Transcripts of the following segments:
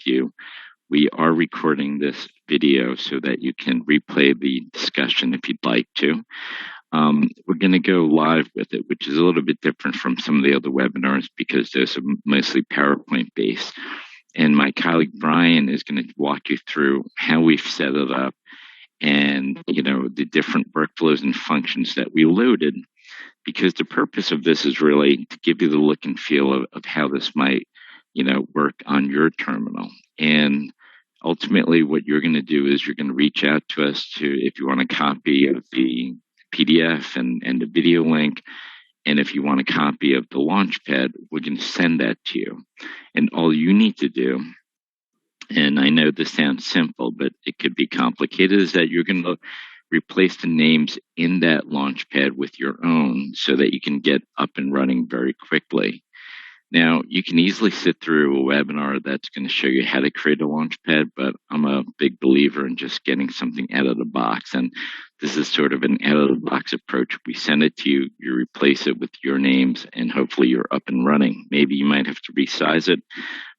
you. We are recording this video so that you can replay the discussion if you'd like to. We're going to go live with it, which is a little bit different from some of the other webinars because those are mostly PowerPoint based. And my colleague Brian is going to walk you through how we've set it up and, the different workflows and functions that we loaded, because the purpose of this is really to give you the look and feel of how this might, work on your terminal. And ultimately what you're going to do is you're going to reach out to us if you want a copy of the PDF and the video link. And if you want a copy of the Launchpad, we're going to send that to you. And all you need to do, and I know this sounds simple, but it could be complicated, is that you're going to replace the names in that Launchpad with your own so that you can get up and running very quickly. Now, you can easily sit through a webinar that's going to show you how to create a Launchpad, but I'm a big believer in just getting something out of the box. And this is sort of an out-of-the-box approach. We send it to you, you replace it with your names, and hopefully you're up and running. Maybe you might have to resize it,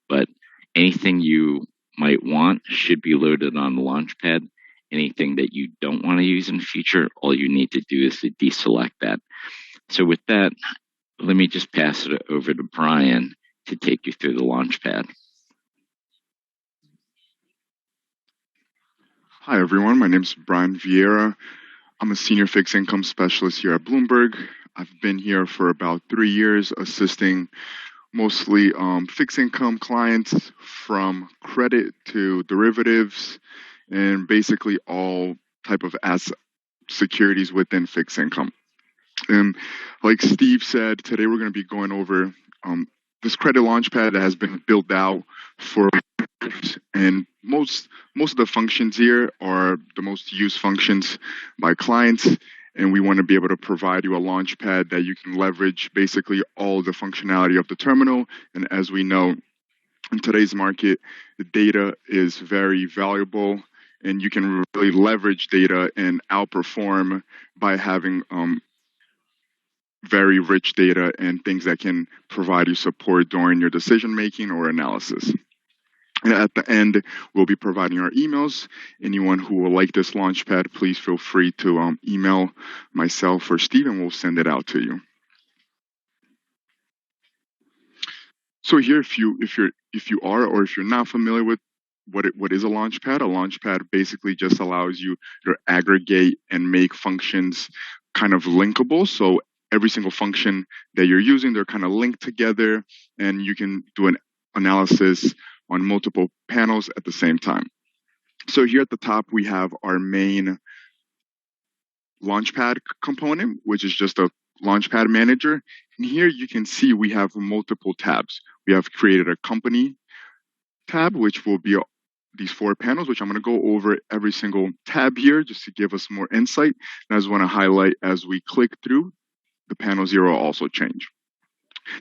but anything you might want should be loaded on the Launchpad. Anything that you don't want to use in the future, all you need to do is to deselect that. So with that, let me just pass it over to Brian to take you through the Launchpad. Hi, everyone. My name is Brian Vieira. I'm a senior fixed income specialist here at Bloomberg. I've been here for about 3 years, assisting mostly fixed income clients from credit to derivatives and basically all type of asset securities within fixed income. And like Steve said, today we're going to be going over this credit launchpad that has been built out for years, and most of the functions here are the most used functions by clients, and we want to be able to provide you a launchpad that you can leverage basically all the functionality of the terminal. And as we know, in today's market, the data is very valuable, and you can really leverage data and outperform by having very rich data and things that can provide you support during your decision making or analysis. And at the end, we'll be providing our emails. Anyone who will like this launchpad, please feel free to email myself or Steve, and we'll send it out to you. So here, if you are or if you're not familiar with what is a launchpad basically just allows you to aggregate and make functions kind of linkable. So every single function that you're using, they're kind of linked together, and you can do an analysis on multiple panels at the same time. So here at the top, we have our main Launchpad component, which is just a Launchpad manager. And here you can see we have multiple tabs. We have created a company tab, which will be these 4 panels, which I'm going to go over every single tab here just to give us more insight. And I just want to highlight as we click through, the panels here will also change.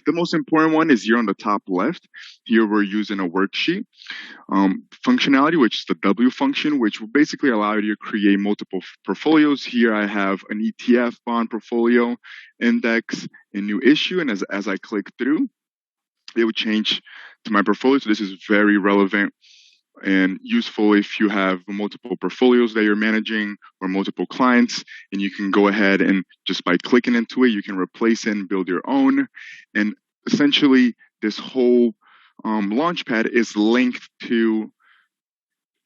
The most important one is here on the top left. Here we're using a worksheet functionality, which is the W function, which will basically allow you to create multiple portfolios. Here I have an ETF bond portfolio, index, and new issue. And as I click through, it will change to my portfolio. So this is very relevant and useful if you have multiple portfolios that you're managing or multiple clients, and you can go ahead and just by clicking into it, you can replace it and build your own. And essentially this whole launchpad is linked to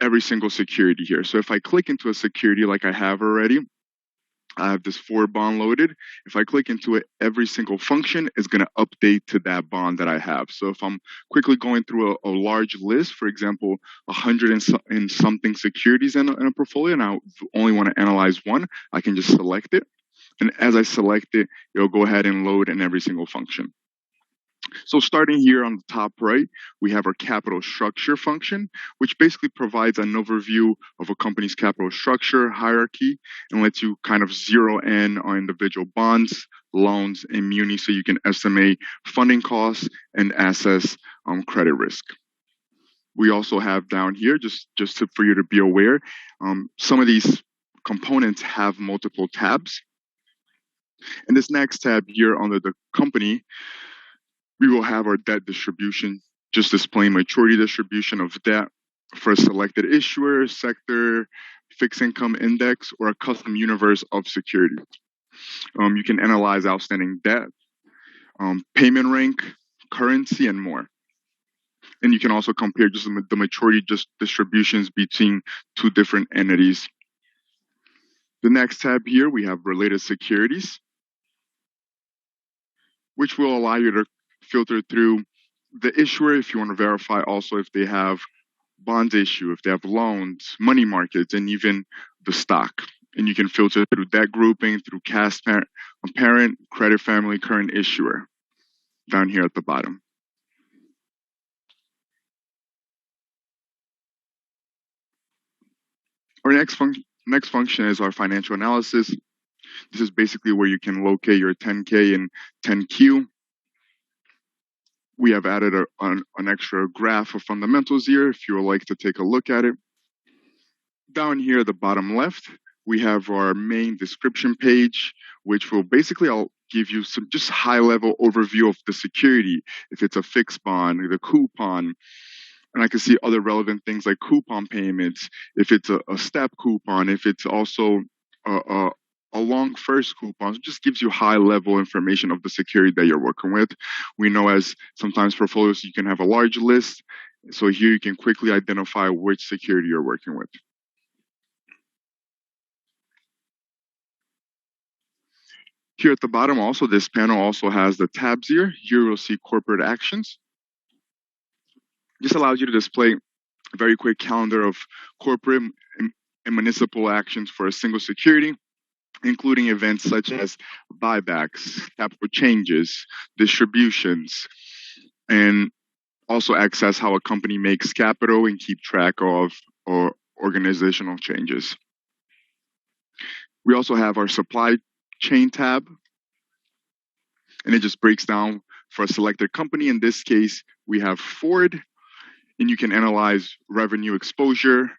every single security here. So if I click into a security like I have already, I have this 4 bond loaded. If I click into it, every single function is going to update to that bond that I have. So if I'm quickly going through a large list, for example, 100 and something securities in a portfolio, and I only want to analyze one, I can just select it. And as I select it, it'll go ahead and load in every single function. So starting here on the top right, we have our capital structure function, which basically provides an overview of a company's capital structure hierarchy and lets you kind of zero in on individual bonds, loans, and munis so you can estimate funding costs and assess credit risk. We also have down here, for you to be aware, some of these components have multiple tabs. In this next tab here under the company, we will have our debt distribution just displaying maturity distribution of debt for a selected issuer, sector, fixed income index, or a custom universe of security. You can analyze outstanding debt, payment rank, currency, and more. And you can also compare just the maturity distributions between two different entities. The next tab here, we have related securities, which will allow you to filter through the issuer if you want to verify also if they have bonds issue, if they have loans, money markets, and even the stock. And you can filter through debt grouping, through cash parent, credit family, current issuer, down here at the bottom. Our next function is our financial analysis. This is basically where you can locate your 10K and 10Q. We have added an extra graph of fundamentals here if you would like to take a look at it. Down here at the bottom left, we have our main description page, which will basically, I'll give you some just high-level overview of the security, if it's a fixed bond, the coupon, and I can see other relevant things like coupon payments, if it's a step coupon, if it's also a long first coupon. It just gives you high-level information of the security that you're working with. We know as sometimes portfolios, you can have a large list, so here you can quickly identify which security you're working with. Here at the bottom also, this panel also has the tabs here. Here you'll see corporate actions. This allows you to display a very quick calendar of corporate and municipal actions for a single security, including events such as buybacks, capital changes, distributions, and also access how a company makes capital and keep track of organizational changes. We also have our supply chain tab, and it just breaks down for a selected company. In this case, we have Ford, and you can analyze revenue exposure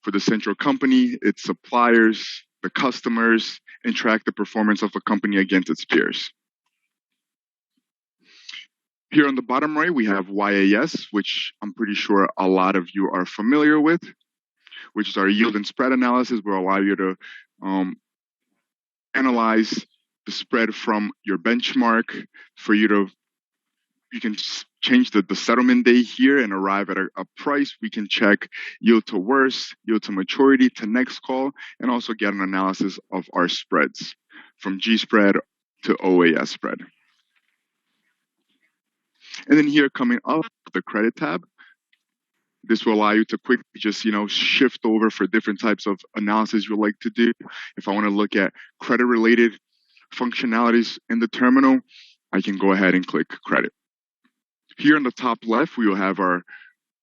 for the central company, its suppliers, the customers, and track the performance of a company against its peers. Here on the bottom right, we have YAS, which I'm pretty sure a lot of you are familiar with, which is our yield and spread analysis, will allow you to analyze the spread from your benchmark for you can change the settlement day here and arrive at a price. We can check yield to worst, yield to maturity, to next call, and also get an analysis of our spreads from G spread to OAS spread. And then here coming up, the credit tab. This will allow you to quickly just, shift over for different types of analysis you'd like to do. If I want to look at credit-related functionalities in the terminal, I can go ahead and click credit. Here on the top left, we will have our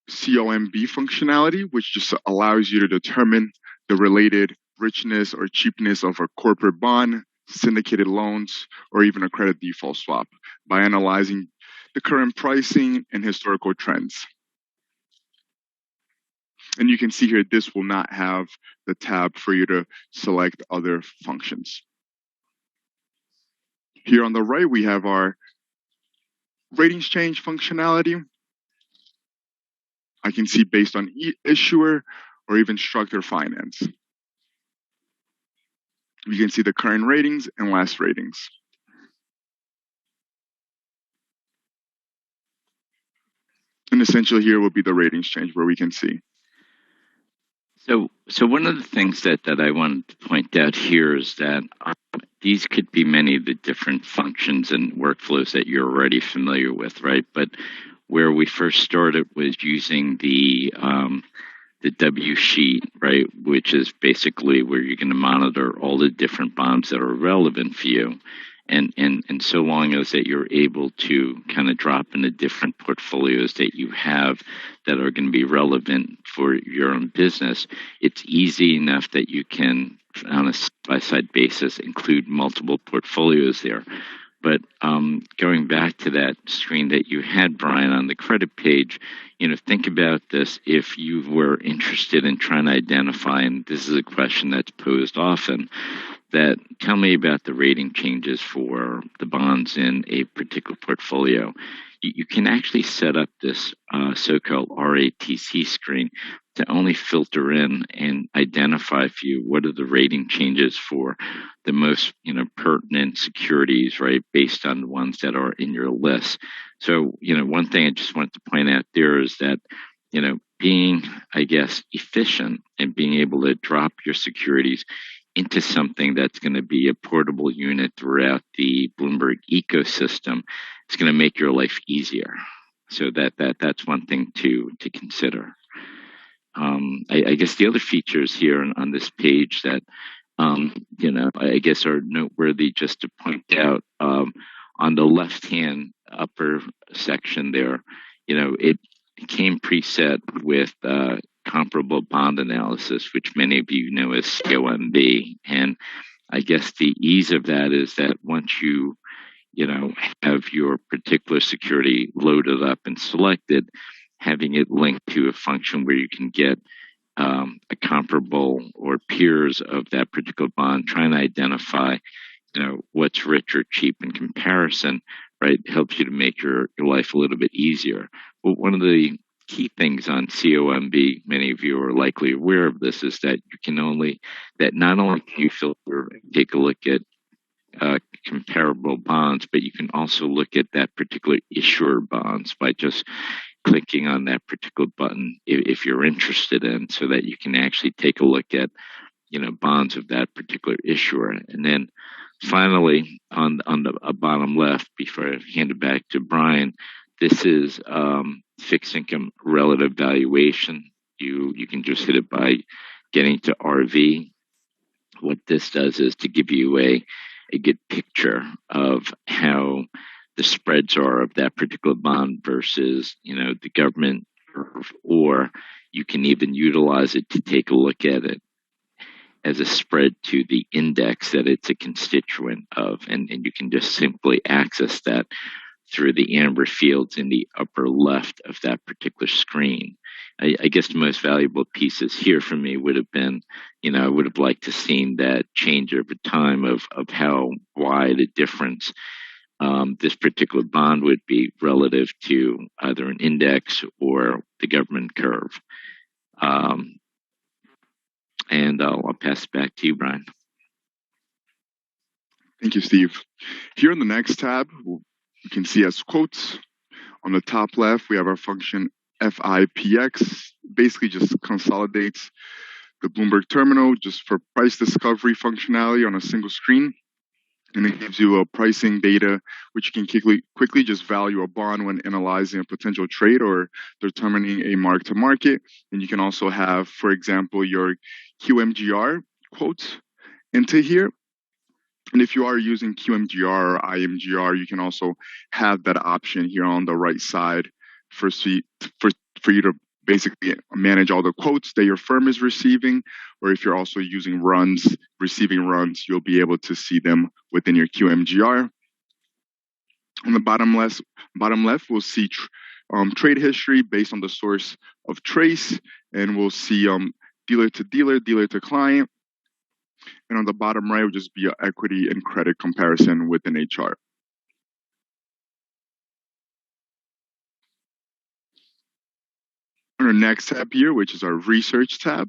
COMB functionality, which just allows you to determine the related richness or cheapness of a corporate bond, syndicated loans, or even a credit default swap by analyzing the current pricing and historical trends. And you can see here, this will not have the tab for you to select other functions. Here on the right, we have our ratings change functionality. I can see based on issuer or even structured finance. You can see the current ratings and last ratings. And essentially here will be the ratings change where we can see. So one of the things that I wanted to point out here is that these could be many of the different functions and workflows that you're already familiar with, right? But where we first started was using the W sheet, right, which is basically where you're going to monitor all the different bonds that are relevant for you. And so long as that you're able to kind of drop into different portfolios that you have that are going to be relevant for your own business, it's easy enough that you can, on a side-by-side basis, include multiple portfolios there. But going back to that screen that you had, Brian, on the credit page, think about this. If you were interested in trying to identify, and this is a question that's posed often, that tell me about the rating changes for the bonds in a particular portfolio. You can actually set up this so-called RATC screen to only filter in and identify for you what are the rating changes for the most pertinent securities, right, based on the ones that are in your list. So one thing I just wanted to point out there is that being, I guess, efficient and being able to drop your securities into something that's going to be a portable unit throughout the Bloomberg ecosystem is going to make your life easier. So that's one thing to consider. I guess the other features here on this page that I guess are noteworthy just to point out, on the left-hand upper section there, it came preset with comparable bond analysis, which many of you know as COMB. And I guess the ease of that is that once you have your particular security loaded up and selected, having it linked to a function where you can get a comparable or peers of that particular bond, trying to identify, what's rich or cheap in comparison, right, helps you to make your life a little bit easier. But one of the key things on COMB, many of you are likely aware of this, is that not only can you filter and take a look at comparable bonds, but you can also look at that particular issuer bonds by just clicking on that particular button if you're interested in, so that you can actually take a look at bonds of that particular issuer. And then finally, on the bottom left, before I hand it back to Brian, this is fixed income relative valuation. You can just hit it by getting to RV. What this does is to give you a good picture of how the spreads are of that particular bond versus the government curve, or you can even utilize it to take a look at it as a spread to the index that it's a constituent of, and you can just simply access that through the amber fields in the upper left of that particular screen. I guess the most valuable pieces here for me would have been, I would have liked to seen that change over time of how wide a difference this particular bond would be relative to either an index or the government curve. And I'll pass it back to you, Brian. Thank you, Steve. Here in the next tab, you can see as quotes. On the top left, we have our function FIPX. Basically just consolidates the Bloomberg terminal just for price discovery functionality on a single screen. And it gives you a pricing data, which you can quickly just value a bond when analyzing a potential trade or determining a mark to market. And you can also have, for example, your QMGR quotes into here. And if you are using QMGR or IMGR, you can also have that option here on the right side for you to basically manage all the quotes that your firm is receiving. Or if you're also using receiving runs, you'll be able to see them within your QMGR. On the bottom left, we'll see trade history based on the source of trace, and we'll see dealer to dealer, dealer to client. And on the bottom right will just be an equity and credit comparison within a chart. On our next tab here, which is our research tab,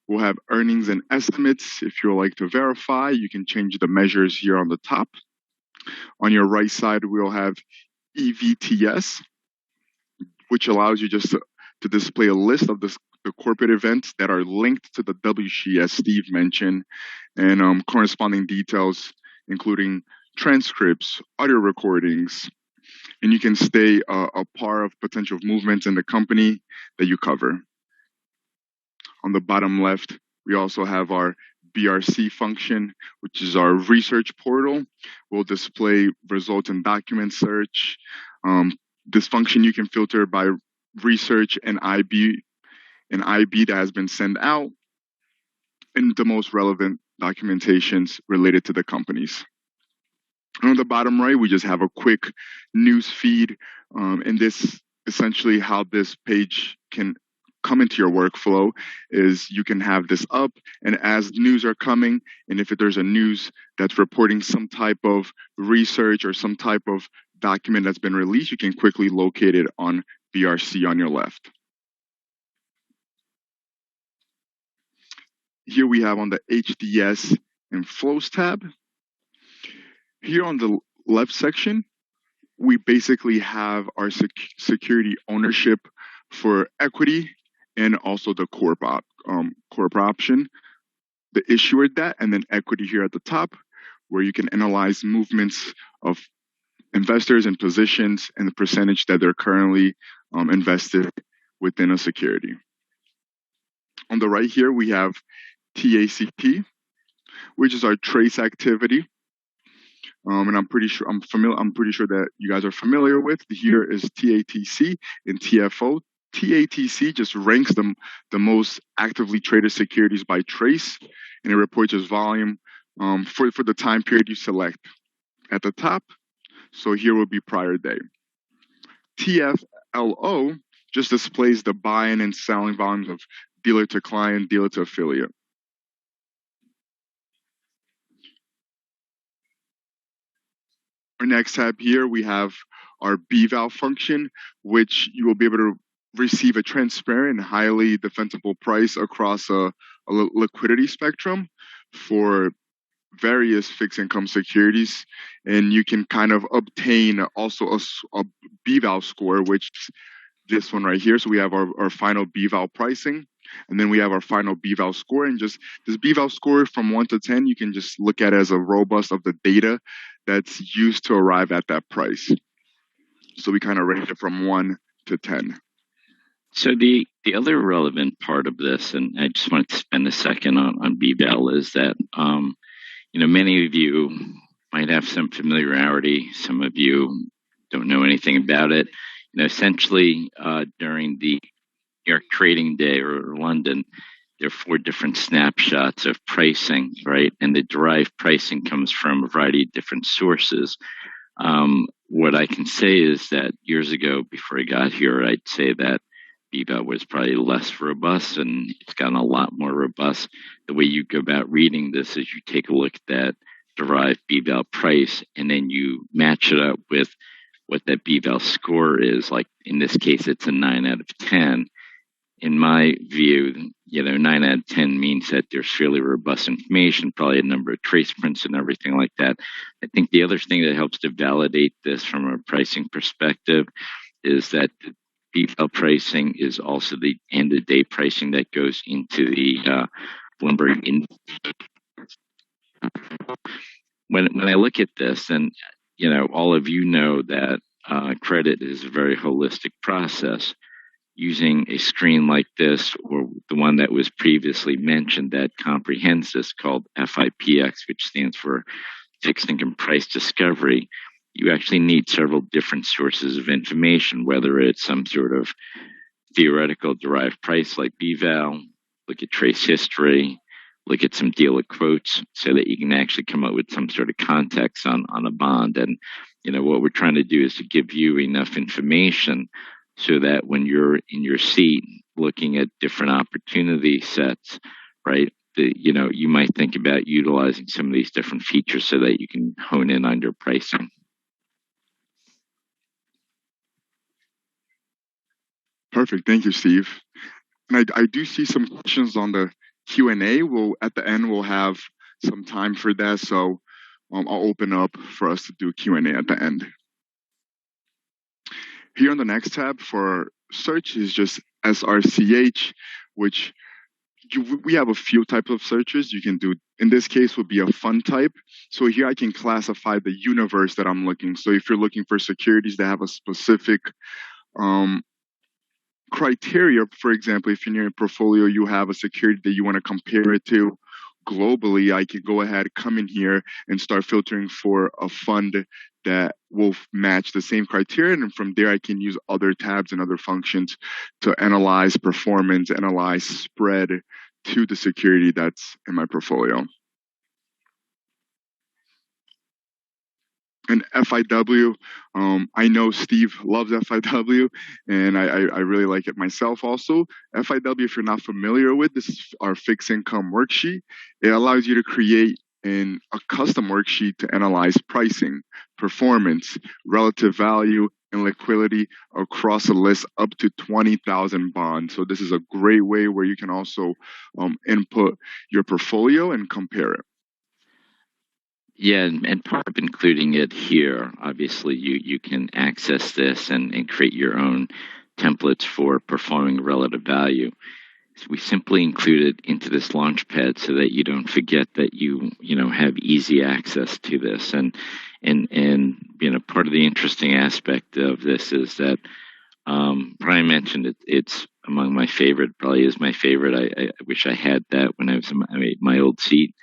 we'll have earnings and estimates. If you would like to verify, you can change the measures here on the top. On your right side, we'll have EVTS, which allows you just to display a list of the corporate events that are linked to the WC, as Steve mentioned, and corresponding details, including transcripts, audio recordings, and you can stay a part of potential movements in the company that you cover. On the bottom left, we also have our BRC function, which is our research portal. We'll display results and document search. This function you can filter by research and IB that has been sent out, and the most relevant documentations related to the companies. And on the bottom right, we just have a quick news feed, and this essentially how this page can come into your workflow is you can have this up, and as news are coming, and if there's a news that's reporting some type of research or some type of document that's been released, you can quickly locate it on BRC on your left. Here we have on the HDS and flows tab. Here on the left section, we basically have our security ownership for equity and also the corp option, the issuer debt, and then equity here at the top, where you can analyze movements of investors and positions and the percentage that they're currently invested within a security. On the right here, we have TACT, which is our trace activity. And I'm pretty sure that you guys are familiar with. Here is TATC and TFO. TATC just ranks the most actively traded securities by trace, and it reports its volume for the time period you select at the top. So here will be prior day. TFLO just displays the buying and selling volumes of dealer to client, dealer to affiliate. Our next tab here, we have our BVAL function, which you will be able to receive a transparent and highly defensible price across a liquidity spectrum for various fixed income securities. And you can kind of obtain also a BVAL score, which is this one right here. So we have our final BVAL pricing, and then we have our final BVAL score. And just this BVAL score from 1 to 10, you can just look at it as a robust of the data that's used to arrive at that price. So we kind of rate it from 1 to 10. So the other relevant part of this, and I just wanted to spend a second on BVAL, is that many of you might have some familiarity. Some of you don't know anything about it. Essentially, during the New York trading day or London, there are 4 different snapshots of pricing, right? And the derived pricing comes from a variety of different sources. What I can say is that years ago, before I got here, I'd say that BVAL was probably less robust, and it's gotten a lot more robust. The way you go about reading this is you take a look at that derived BVAL price, and then you match it up with what that BVAL score is. Like in this case, it's a 9 out of 10. In my view, 9 out of 10 means that there's fairly robust information, probably a number of trace prints and everything like that. I think the other thing that helps to validate this from a pricing perspective is that BVAL pricing is also the end-of-day pricing that goes into the Bloomberg index. When I look at this, and all of you know that credit is a very holistic process. Using a screen like this, or the one that was previously mentioned that comprehends this, called FIPX, which stands for Fixed Income Price Discovery, you actually need several different sources of information, whether it's some sort of theoretical derived price like BVAL, look at trace history, look at some dealer quotes so that you can actually come up with some sort of context on a bond. And, what we're trying to do is to give you enough information so that when you're in your seat looking at different opportunity sets, right, you might think about utilizing some of these different features so that you can hone in on your pricing. Perfect. Thank you, Steve. And I do see some questions on the Q&A. At the end, we'll have some time for that. So I'll open up for us to do Q&A at the end. Here on the next tab for search is just SRCH, which we have a few types of searches you can do. In this case would be a fund type. So here I can classify the universe that I'm looking. So if you're looking for securities that have a specific criteria, for example, if in your portfolio you have a security that you want to compare it to globally, I can go ahead, come in here and start filtering for a fund that will match the same criteria. And from there, I can use other tabs and other functions to analyze performance, analyze spread to the security that's in my portfolio. And FIW, I know Steve loves FIW, and I really like it myself also. FIW, if you're not familiar with, this is our fixed income worksheet. It allows you to create a custom worksheet to analyze pricing, performance, relative value, and liquidity across a list up to 20,000 bonds. So this is a great way where you can also input your portfolio and compare it. Yeah, and part of including it here, obviously, you can access this and create your own templates for performing relative value. So we simply include it into this launchpad so that you don't forget that you know have easy access to this. And you know, part of the interesting aspect of this is that Brian mentioned it's among my favorite, probably is my favorite. I wish I had that when I was in my old seat.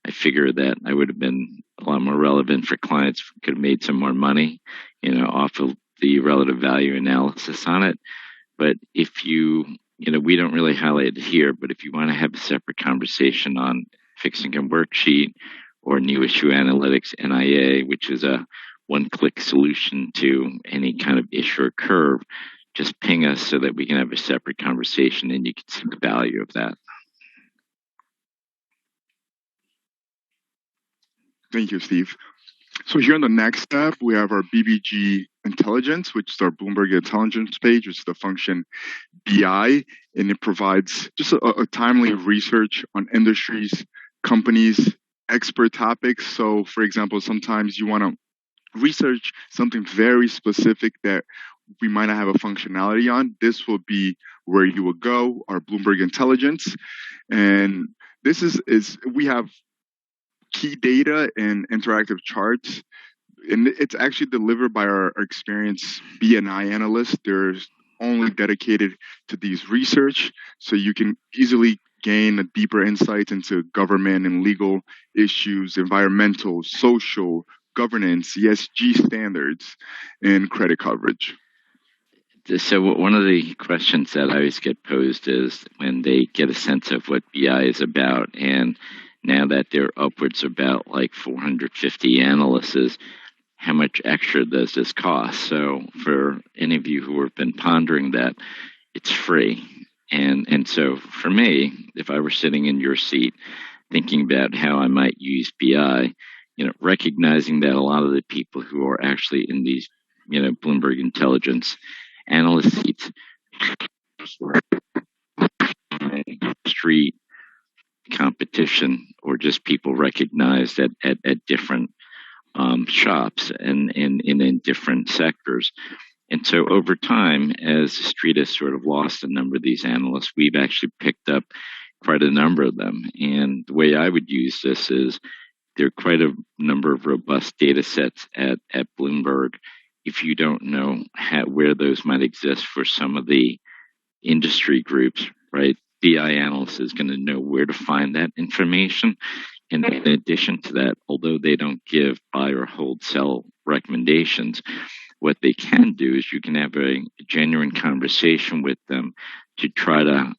I figure that I would have been a lot more relevant for clients, could have made some more money, you know, off of the relative value analysis on it. But if you know, we don't really highlight it here, but if you want to have a separate conversation on fixed income worksheet or new issue analytics, NIA, which is a one-click solution to any kind of issuer curve, just ping us so that we can have a separate conversation and you can see the value of that. Thank you, Steve. So here on the next tab, we have our BBG Intelligence, which is our Bloomberg Intelligence page, which is the function BI, and it provides just a timely research on industries, companies, expert topics. So, for example, sometimes you want to research something very specific that we might not have a functionality on. This will be where you will go, our Bloomberg Intelligence. And this is we have key data and interactive charts, and it's actually delivered by our experienced BNI analysts. They're only dedicated to these research, so you can easily gain a deeper insight into government and legal issues, environmental, social, governance, ESG standards, and credit coverage. So one of the questions that I always get posed is when they get a sense of what BI is about, and now that they're upwards about like 450 analysts, is how much extra does this cost? So for any of you who have been pondering that, it's free. And so for me, if I were sitting in your seat thinking about how I might use BI, you know, recognizing that a lot of the people who are actually in these, you know, Bloomberg Intelligence analyst seats, street competition, or just people recognized at different shops and in different sectors. And so over time, as the street has sort of lost a number of these analysts, we've actually picked up quite a number of them. And the way I would use this is there are quite a number of robust data sets at Bloomberg. If you don't know where those might exist for some of the industry groups, right, BI analyst is going to know where to find that information. And in addition to that, although they don't give buy or hold sell recommendations, what they can do is you can have a genuine conversation with them to try to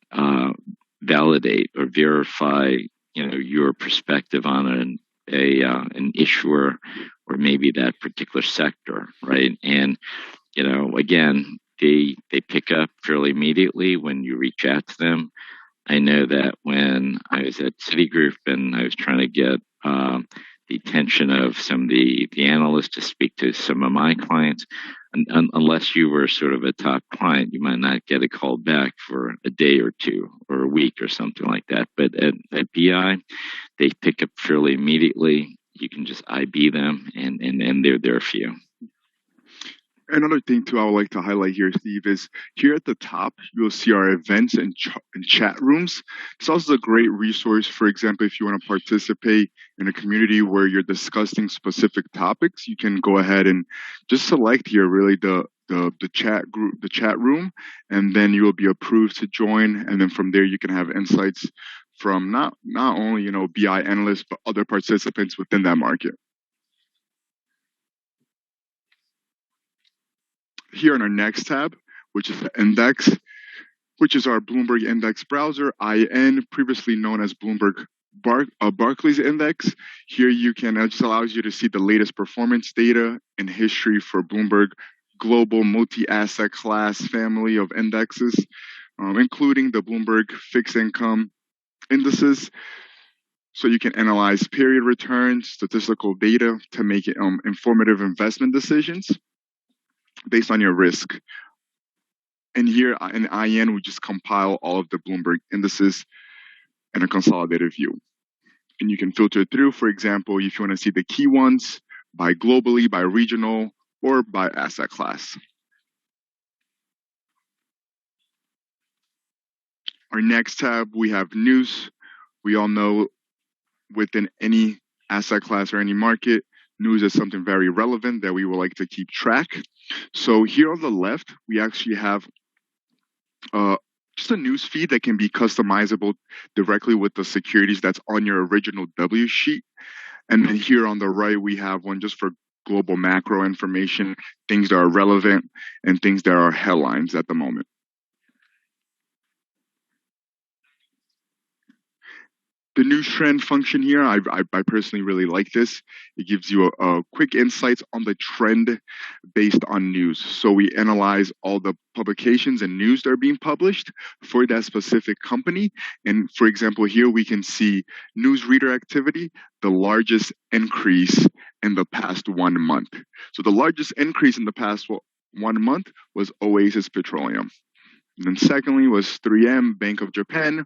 validate or verify, you know, your perspective on an issuer or maybe that particular sector, right? And you know, again, they pick up fairly immediately when you reach out to them. I know that when I was at Citigroup and I was trying to get the attention of some of the analysts to speak to some of my clients, unless you were sort of a top client, you might not get a call back for a day or two or a week or something like that. But at BI, they pick up fairly immediately. You can just IB them and they're there for you. Another thing too I would like to highlight here, Steve, is here at the top you'll see our events and chat rooms. It's also a great resource. For example, if you want to participate in a community where you're discussing specific topics, you can go ahead and just select here really the chat group, the chat room, and then you will be approved to join. And then from there you can have insights from not only, you know, BI analysts but other participants within that market. Here in our next tab, which is the index, which is our Bloomberg Index browser, IN, previously known as Bloomberg Barclays Index. Here you can, it just allows you to see the latest performance data and history for Bloomberg global multi-asset class family of indexes, including the Bloomberg fixed income indices. So you can analyze period returns, statistical data to make informative investment decisions based on your risk. And here in IN, we just compile all of the Bloomberg indices in a consolidated view. And you can filter through, for example, if you want to see the key ones by globally, by regional, or by asset class. Our next tab, we have news. We all know within any asset class or any market, news is something very relevant that we would like to keep track. So here on the left, we actually have just a news feed that can be customizable directly with the securities that's on your original W sheet. And then here on the right, we have one just for global macro information, things that are relevant, and things that are headlines at the moment. The news trend function here, I personally really like this. It gives you a quick insights on the trend based on news. So we analyze all the publications and news that are being published for that specific company. And for example, here we can see newsreader activity, the largest increase in the past 1 month. So the largest increase in the past 1 month was Oasis Petroleum. And then secondly was 3M, Bank of Japan,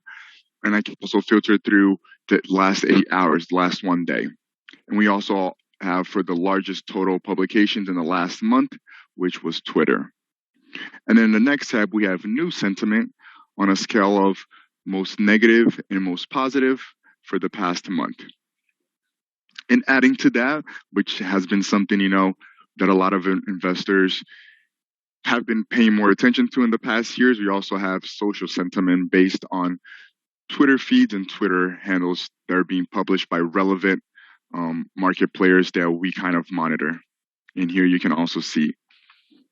and I can also filter through the last 8 hours, last 1 day. And we also have for the largest total publications in the last month, which was Twitter. And then in the next tab, we have news sentiment on a scale of most negative and most positive for the past month. And adding to that, which has been something, that a lot of investors have been paying more attention to in the past years, we also have social sentiment based on Twitter feeds and Twitter handles that are being published by relevant market players that we kind of monitor. And here you can also see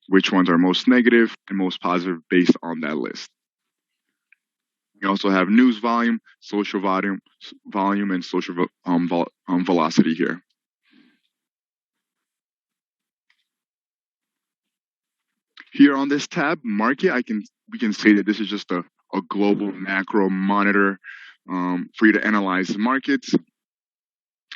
which ones are most negative and most positive based on that list. We also have news volume, social volume, and social velocity here. Here on this tab, market, we can say that this is just a global macro monitor for you to analyze the markets.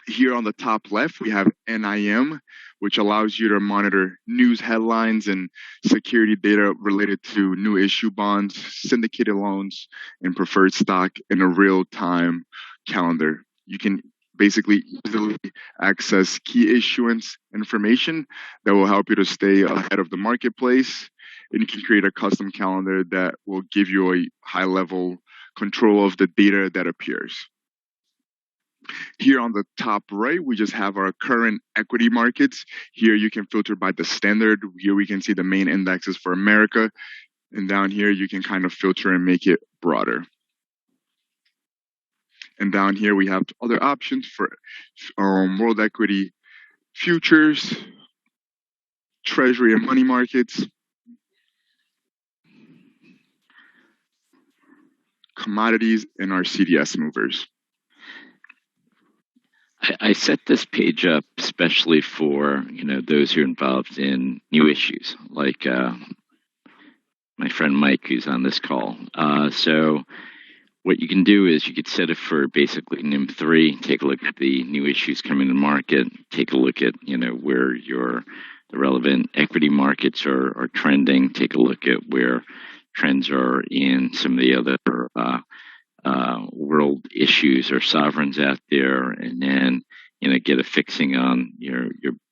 Here on the top left, we have NIM, which allows you to monitor news headlines and security data related to new issue bonds, syndicated loans, and preferred stock in a real-time calendar. You can basically easily access key issuance information that will help you to stay ahead of the marketplace. And you can create a custom calendar that will give you a high-level control of the data that appears. Here on the top right, we just have our current equity markets. Here you can filter by the standard. Here we can see the main indexes for America. And down here, you can kind of filter and make it broader. And down here, we have other options for world equity futures, treasury and money markets, commodities, and our CDS movers. I set this page up especially for those who are involved in new issues, like my friend Mike, who's on this call. So what you can do is you could set it for basically NIM3, take a look at the new issues coming to market, take a look at where the relevant equity markets are trending, take a look at where trends are in some of the other world issues or sovereigns out there, and then get a fixing on your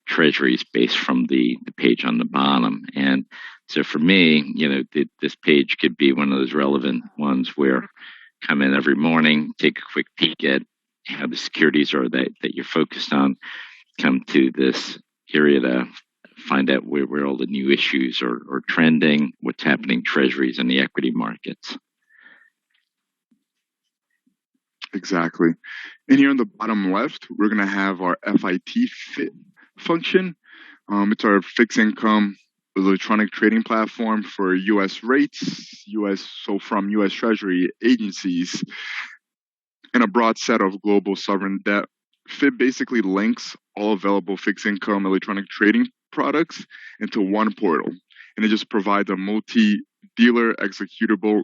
treasuries based from the page on the bottom. And so for me, this page could be one of those relevant ones where come in every morning, take a quick peek at how the securities are that you're focused on, come to this area to find out where all the new issues are trending, what's happening treasuries and the equity markets. Exactly. And here on the bottom left, we're going to have our FIT fit function. It's our fixed income electronic trading platform for U.S. rates, so from U.S. Treasury agencies. and a broad set of global sovereign debt. FIB basically links all available fixed income electronic trading products into one portal, and it just provides a multi-dealer executable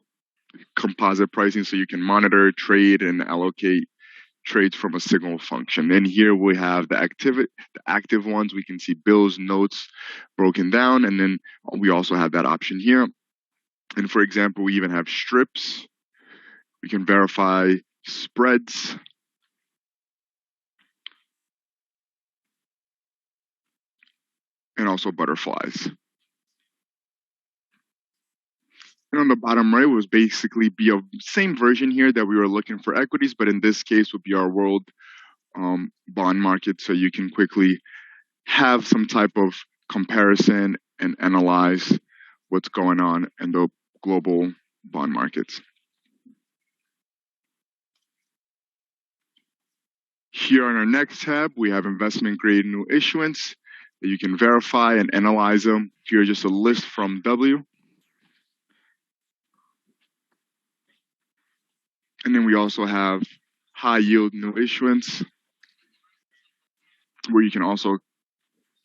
composite pricing so you can monitor, trade, and allocate trades from a single function. And here we have the active ones. We can see bills, notes broken down, and then we also have that option here. And for example, we even have strips. We can verify spreads. And also butterflies. And on the bottom right was basically be a same version here that we were looking for equities, but in this case would be our world bond market. So you can quickly have some type of comparison and analyze what's going on in the global bond markets. Here on our next tab, we have investment grade new issuance that you can verify and analyze them. Here just a list from W. And then we also have high yield new issuance, where you can also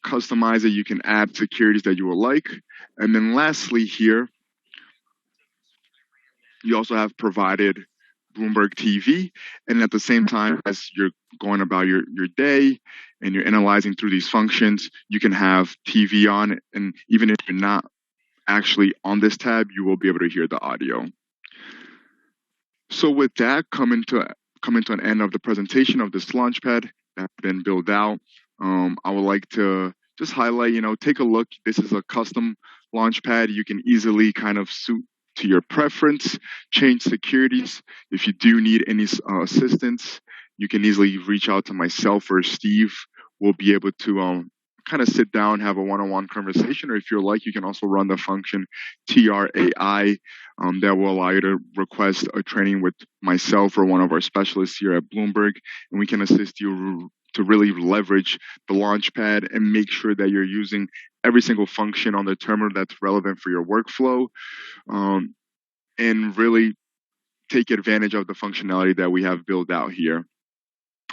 customize it. You can add securities that you will like. And then lastly here, you also have provided Bloomberg TV. And at the same time, as you're going about your day and you're analyzing through these functions, you can have TV on. And even if you're not actually on this tab, you will be able to hear the audio. So with that, coming to an end of the presentation of this Launchpad that's been built out, I would like to just highlight, take a look. This is a custom Launchpad. You can easily kind of suit to your preference, change securities. If you do need any assistance, you can easily reach out to myself or Steve. We'll be able to kind of sit down, have a one-on-one conversation, or if you're like, you can also run the function TRAI that will allow you to request a training with myself or one of our specialists here at Bloomberg, and we can assist you to really leverage the Launchpad and make sure that you're using every single function on the terminal that's relevant for your workflow, and really take advantage of the functionality that we have built out here.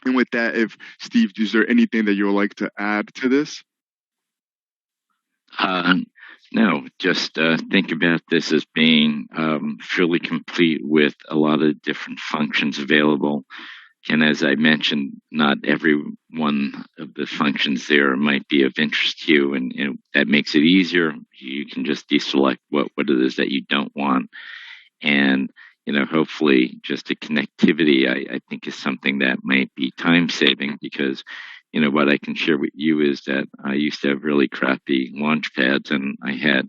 And with that, if Steve, is there anything that you would like to add to this? No, just think about this as being fairly complete with a lot of different functions available. And as I mentioned, not every one of the functions there might be of interest to you, and that makes it easier. You can just deselect what it is that you don't want. And hopefully just the connectivity, I think, is something that might be time saving, because what I can share with you is that I used to have really crappy launch pads, and I had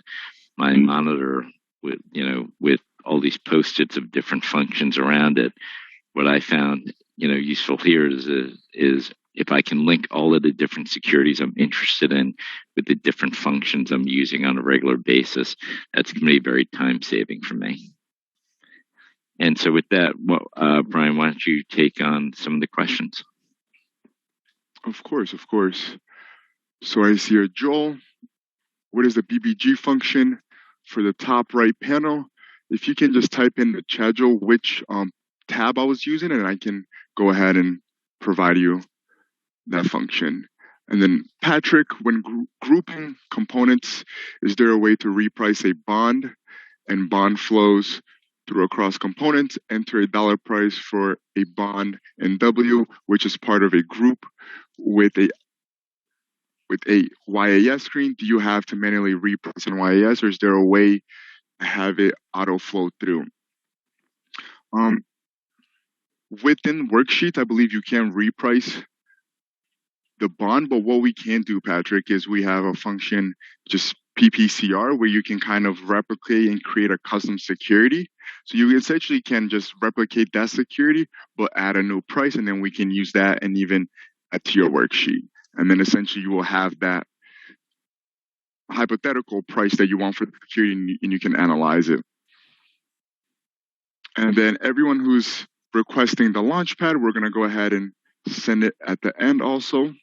my monitor with all these post-its of different functions around it. What I found useful here is if I can link all of the different securities I'm interested in with the different functions I'm using on a regular basis, that's going to be very time saving for me. And so with that, Brian, why don't you take on some of the questions? Of course. So I see here, Joel, what is the BBG function for the top right panel? If you can just type in the chat, Joel, which tab I was using, and I can go ahead and provide you that function. And then Patrick, when grouping components, is there a way to reprice a bond and bond flows through across components, enter a dollar price for a bond in W, which is part of a group with a YAS screen? Do you have to manually reprice in YAS, or is there a way to have it auto flow through? Within worksheets, I believe you can reprice the bond, but what we can do, Patrick, is we have a function, just PPCR, where you can kind of replicate and create a custom security. So you essentially can just replicate that security, but add a new price, and then we can use that and even add to your worksheet. And then essentially you will have that hypothetical price that you want for the security, and you can analyze it. And then everyone who's requesting the Launchpad, we're going to go ahead and send it at the end also.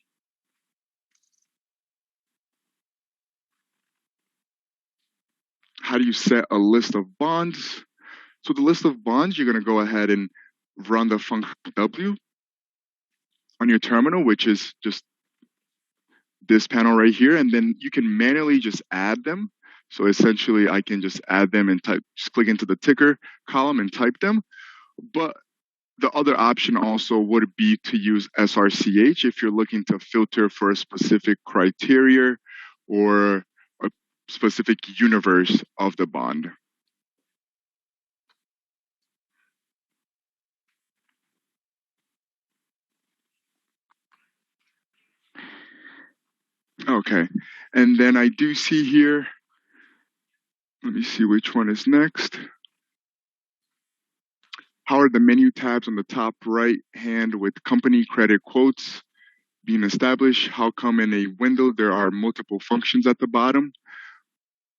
How do you set a list of bonds? So the list of bonds, you're going to go ahead and run the function W on your terminal, which is just this panel right here, and then you can manually just add them. So essentially, I can just add them and just click into the ticker column and type them. But the other option also would be to use SRCH if you're looking to filter for a specific criteria or a specific universe of the bond. Okay, and then I do see here, let me see which one is next. How are the menu tabs on the top right hand with company credit quotes being established? How come in a window there are multiple functions at the bottom?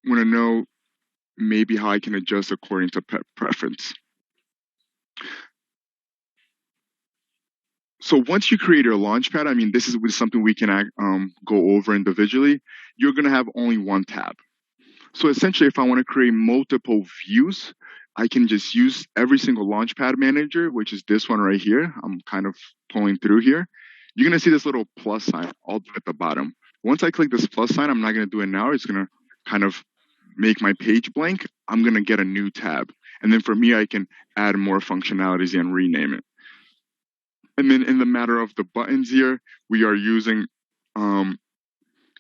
Want to know maybe how I can adjust according to preference. So once you create your launchpad, I mean, this is something we can go over individually. You're going to have only one tab. So essentially, if I want to create multiple views, I can just use every single launchpad manager, which is this one right here. I'm kind of pulling through here. You're going to see this little plus sign all at the bottom. Once I click this plus sign, I'm not going to do it now. It's going to kind of make my page blank. I'm going to get a new tab. And then for me, I can add more functionalities and rename it. And then in the matter of the buttons here, we are using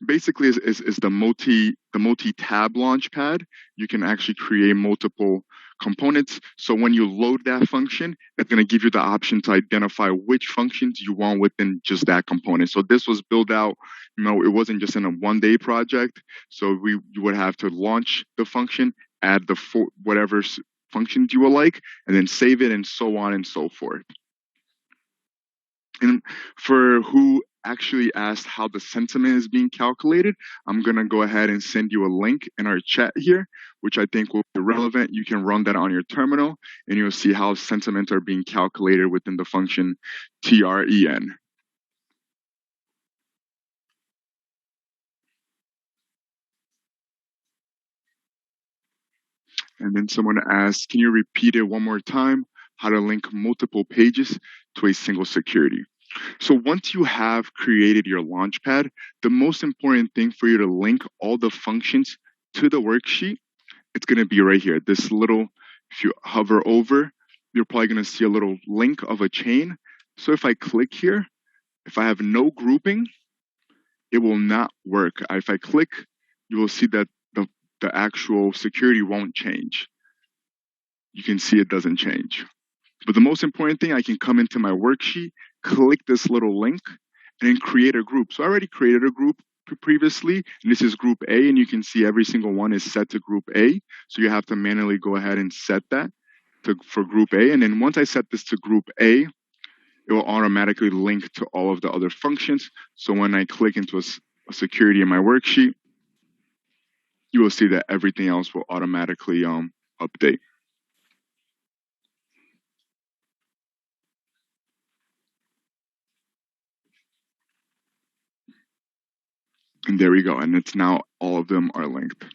basically is the multi-tab launchpad. You can actually create multiple components. So when you load that function, it's going to give you the option to identify which functions you want within just that component. So this was built out, it wasn't just in a one-day project. So you would have to launch the function, add the whatever functions you would like, and then save it, and so on and so forth. And for who actually asked how the sentiment is being calculated, I'm going to go ahead and send you a link in our chat here, which I think will be relevant. You can run that on your terminal, and you'll see how sentiments are being calculated within the function TREN. And then someone asked, can you repeat it one more time? How to link multiple pages to a single security. So once you have created your launchpad, the most important thing for you to link all the functions to the worksheet, it's going to be right here. This little, if you hover over, you're probably going to see a little link of a chain. So if I click here, if I have no grouping, it will not work. If I click, you will see that the actual security won't change. You can see it doesn't change. But the most important thing, I can come into my worksheet, click this little link, and then create a group. So I already created a group previously, and this is group A, and you can see every single one is set to group A. So you have to manually go ahead and set that for group A. And then once I set this to group A, it will automatically link to all of the other functions. So when I click into a security in my worksheet, you will see that everything else will automatically update. And there we go. And it's now all of them are linked.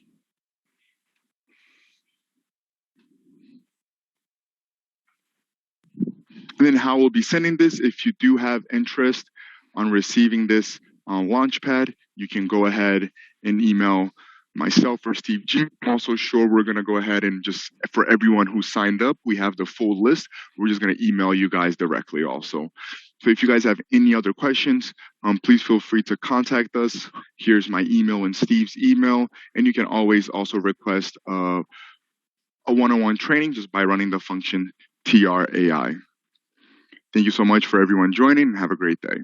And then how we'll be sending this, if you do have interest on receiving this Launchpad, you can go ahead and email myself or Steve G. I'm also sure we're going to go ahead and just, for everyone who signed up, we have the full list. We're just going to email you guys directly also. So if you guys have any other questions, please feel free to contact us. Here's my email and Steve's email. And you can always also request a one-on-one training just by running the function TRAI. Thank you so much for everyone joining, and have a great day.